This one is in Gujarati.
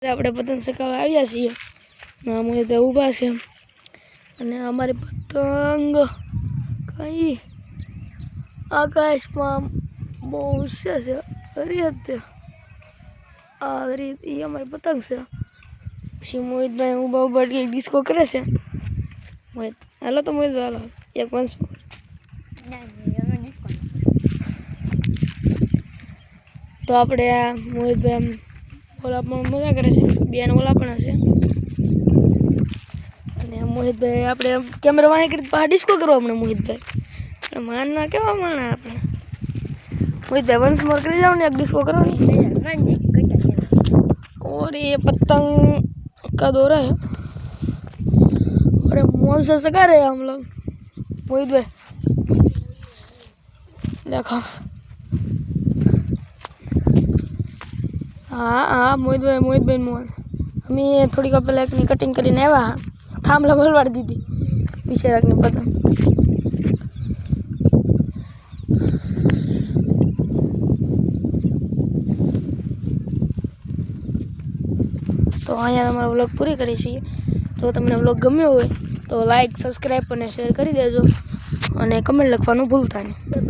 આપણે પતંગ ચગાવવા આવ્યા છીએ. મોહિતભાઈ ઊભા છે અને અમારી પતંગ કઈ આકાશમાં બહુ ઊંચે છે. હરી આ હરી એ અમારી પતંગ છે. પછી મોહિતભાઈ ઊભા ઊભા ડિસ્કો કરે છે. મોહિત હાલો તો મોહિતભાઈ હાલો એક વંશ તો આપણે મોહિતભાઈ ઓલા પણ મજા કરે છે. બેન ઓલા પણ હશે અને મોહિતભાઈ આપણે કેમેરા વાહે કરી પાછા ડિસ્કો કરવા આપણે મોહિતભાઈ માનના કેવા માણા આપણે મોહિતભાઈ વંશ મોર કરી જાવ ને એક ડિસ્કો કરવાની. और ये पतंग का दौरा है और मौन से सका रहे हैं हम लोग. मोहित भाई देखो हाँ मोहित भाई मोहन हमें थोड़ी का पहले अपनी कटिंग કરીને આવ્યા થાંભલા મલવાડી દીધી બિચારાને પતંગ. તો અહીંયા અમારો વ્લોગ પૂરી કરી છીએ. તો તમને વ્લોગ ગમ્યો હોય તો લાઈક સબસ્ક્રાઈબ અને શેર કરી દેજો અને કમેન્ટ લખવાનું ભૂલતા નહીં.